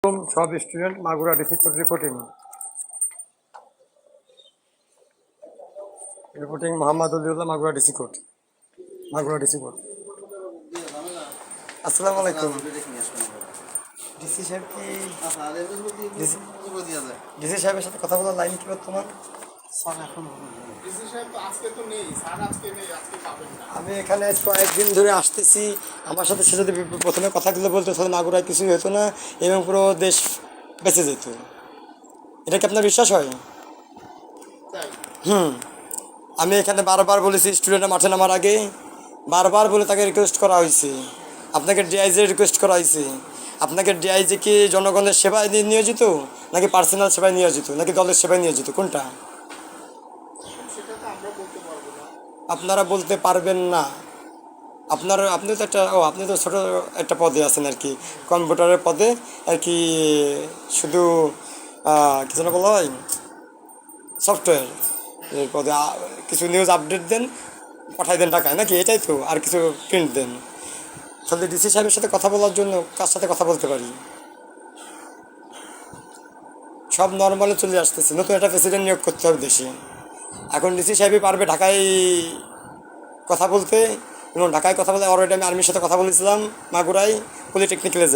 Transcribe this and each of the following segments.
সব student Magura DC code reporting Mohammad Ullah Magura DC code আসসালামু আলাইকুম। ডিসি সাহেব কি ডিসি সাহেবের সাথে কথা বলার লাইন কি তোমার? আমি এখানে কয়েকদিন ধরে আসতেছি, আমার সাথে সে যদি প্রথমে কথাগুলো বলতো তাহলে মাগুরায় কিছুই হতো না এবং পুরো দেশ বেঁচে যেত। এটা কি আপনার বিশ্বাস হয়? আমি এখানে বারবার বলেছি স্টুডেন্টরা মাঠে নামার আগে, বারবার বলে তাকে রিকোয়েস্ট করা হয়েছে, আপনাকে ডিআইজি রিকোয়েস্ট করা হয়েছে। আপনাকে ডিআইজি কি জনগণের সেবায় নিয়োজিত, নাকি পার্সোনাল সেবায় নিয়োজিত, নাকি দলের সেবায় নিয়োজিত, কোনটা? আপনারা বলতে পারবেন না। আপনি তো আপনি তো ছোটো একটা পদে আছেন আর কি, কম্পিউটারের পদে আর কি, শুধু কিছু না বলা হয় সফটওয়্যার এর পদে কিছু নিউজ আপডেট দেন, পাঠাই দেন ঢাকায়, নাকি এটাই তো? আর কিছু প্রিন্ট দেন। তাহলে ডিসি সাহেবের সাথে কথা বলার জন্য কার সাথে কথা বলতে পারি? সব নর্মালে চলে আসতেছে, নতুন একটা প্রেসিডেন্ট নিয়োগ করতে হবে দেশে। এখন ডিসি সাহেবই পারবে ঢাকায় কথা বলতে, এবং ঢাকায় কথা বলতে অলরেডি আমি আর্মির সাথে কথা বলেছিলাম মাগুরায়, পলিটেকনিক্যালে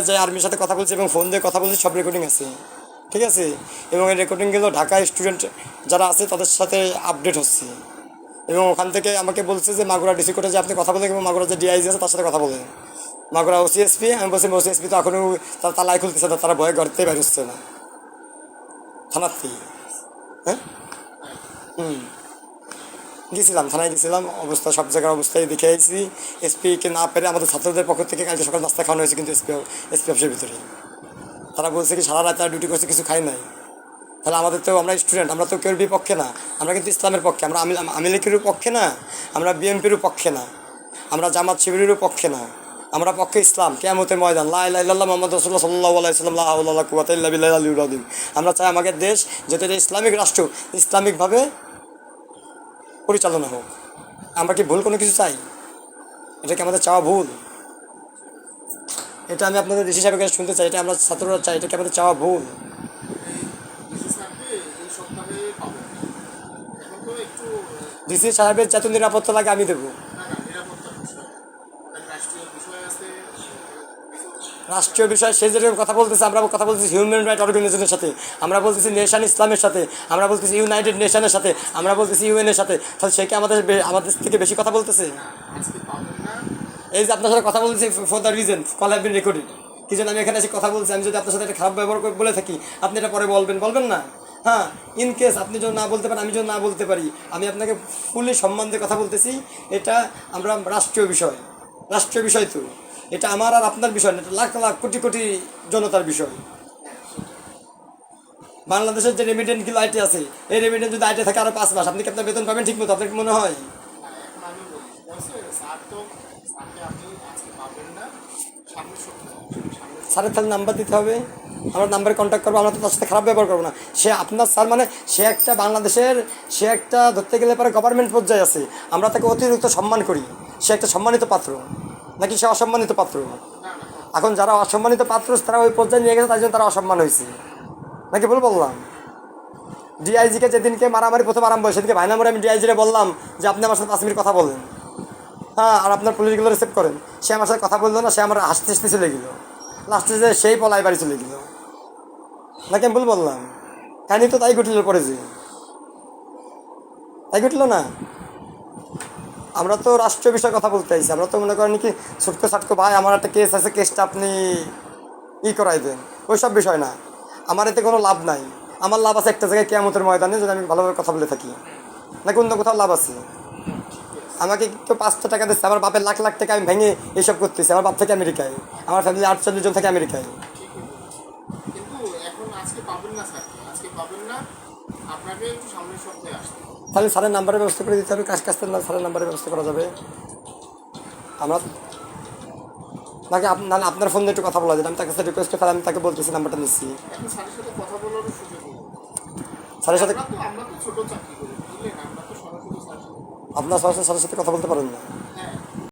যাই আর্মির সাথে কথা বলছি এবং ফোন দিয়ে কথা বলছি, সব রেকর্ডিং আছে, ঠিক আছে? এবং এই রেকর্ডিংগুলো ঢাকায় স্টুডেন্ট যারা আছে তাদের সাথে আপডেট হচ্ছে, এবং ওখান থেকে আমাকে বলছে যে মাগুরা ডিসি কোর্টে যে আপনি কথা বলেন, এবং মাগুরা যে ডিআইজি আছে তার সাথে কথা বলেন। মাগুরা ওসিএসপি, আমি বলছি ওসিএসপি তো এখনও তারা তালাই খুলতেছে না, তারা ভয়ে ঘরতেই বের হচ্ছে না থানার থেকে। হ্যাঁ, থানায় গেছিলাম, অবস্থা সব জায়গার অবস্থায় দেখে আইছি। এসপিকে না পেরে আমাদের ছাত্রদের পক্ষ থেকে কালকে সকাল নাস্তা খাওয়ানো হয়েছে, কিন্তু এসপি অফিসের ভিতরে তারা বলছে কি সারা রাত তারা ডিউটি করছে, কিছু খাই নাই। তাহলে আমাদের তো, আমরা স্টুডেন্ট, আমরা তো কেউর বিপক্ষে না, আমরা কিন্তু ইসলামের পক্ষে। আমরা আওয়ামী লীগেরও পক্ষে না, আমরা বিএনপিরও পক্ষে না, আমরা জামাত শিবিরেরও পক্ষে না, আমরা পক্ষে ইসলাম। কিয়ামতের ময়দান লা ইলাহা ইল্লাল্লাহ মুহাম্মাদুর রাসূলুল্লাহ সাল্লাল্লাহু আলাইহি ওয়াসাল্লাম লা হাওলা ওয়ালা কুওয়াতা ইল্লা বিল্লাহিল আলিয়্যিল আযীম। আমরা চাই আমাদের দেশ যাতে এটা ইসলামিক রাষ্ট্র, ইসলামিকভাবে পরিচালনা হোক। আমরা কি ভুল কোনো কিছু চাই? এটা কি আমাদের চাওয়া ভুল? এটা আমি আপনাদের ডিসি সাহেবের কাছে শুনতে চাই, এটা আমরা ছাত্ররা চাই, এটা কি আমাদের চাওয়া ভুল? ডিসি সাহেবের যত নিরাপত্তা লাগে আমি দেবো। রাষ্ট্রীয় বিষয় সে যেরকম কথা বলতেছে, আমরা কথা বলতেছি হিউম্যান রাইট অর্গানাইজেশনের সাথে, আমরা বলতেছি নেশান ইসলামের সাথে, আমরা বলতেছি ইউনাইটেড নেশনের সাথে, আমরা বলতেছি ইউএনের সাথে। তাহলে সে কি আমাদের থেকে বেশি কথা বলতেছে? এই যে আপনার সাথে কথা বলতেছি for the reason call have been recorded, কি জন্য আমি এখানে এসে কথা বলছি? আমি যদি আপনার সাথে একটা খারাপ ব্যবহার বলে থাকি, আপনি এটা পরে বলবেন না? হ্যাঁ, ইন কেস আপনি যদি না বলতে পারেন, আমি যদি না বলতে পারি, আমি আপনাকে ফুলি সম্মান দিয়ে কথা বলতেছি। এটা আমরা রাষ্ট্রীয় বিষয় তো, এটা আমার আর আপনার বিষয় না, এটা লাখ লাখ কোটি কোটি জনতার বিষয়। বাংলাদেশের যে রেমিডেন্টগুলো আইটে আছে, এই রেমিডেন্ট যদি আইটে থাকে আরও 5 মাস, আপনি কি আপনার বেতন পাবেন ঠিক মতো? আপনার কি মনে হয়? স্যারের তাহলে নাম্বার দিতে হবে, আমরা নাম্বারে কন্ট্যাক্ট করবো, আমরা তো তার সাথে খারাপ ব্যবহার করবো না। সে আপনার স্যার মানে সে একটা বাংলাদেশের, সে একটা ধরতে গেলে পরে গভর্নমেন্ট পর্যায়ে আছে, আমরা তাকে অতিরিক্ত সম্মান করি। সে একটা সম্মানিত পাত্র, নাকি সে অসম্মানিত পাত্র? এখন যারা অসম্মানিত পাত্র তারা ওই পর্যায়ে নিয়ে গেছে, তাই জন্য তারা অসম্মান হয়েছে, নাকি ভুল বললাম? ডিআইজিকে যেদিনকে মারামারি প্রথম আরম্ভ হয়, সেদিনকে ভাইনামরে আমি ডিআইজিরে বললাম যে আপনি আমার সাথে 5 মিনিট কথা বলেন, হ্যাঁ, আর আপনার পুলিশগুলো রিসিভ করেন। সে আমার সাথে কথা বললো না, সে আমার হাসতে হাসতে চলে গেল, লাস্টে যে সেই পলাই বাড়ি চলে গেল, নাকি আমি ভুল বললাম? কাহিনি তো তাই ঘটল, পরে যে তাই ঘটলো না। আমরা তো রাষ্ট্রীয় বিষয়ে কথা বলতে চাইছি, আমরা তো মনে করেন কি ছুটকো ছাটকো ভাই আমার একটা কেস আছে, কেসটা আপনি করাই দেন, ওই সব বিষয় না। আমার এতে কোনো লাভ নাই, আমার লাভ আছে একটা জায়গায় কিয়ামতের ময়দানে, যদি আমি ভালোভাবে কথা বলে থাকি, নাকি অন্য কোথাও লাভ আছে? আমাকে কেউ 500 টাকা দিচ্ছে, আমার বাপের লাখ লাখ টাকা আমি ভেঙে এইসব করতেছি, আমার বাপ থেকে আমেরিকায়, আমার ফ্যামিলি 48 জন থেকে আমেরিকায়। তাহলে স্যারের নাম্বারের ব্যবস্থা করে দিতে হবে, কাজ স্যারের নাম্বারের ব্যবস্থা করা যাবে আমরা, নাকি নাহলে আপনার ফোন দিয়ে একটু কথা বলা যায়? আমি তার কাছে রিকোয়েস্ট করে আমি তাকে বলতেছি, নাম্বারটা নিচ্ছি। স্যারের সাথে আপনার সরাসরি স্যারের সাথে কথা বলতে পারেন না?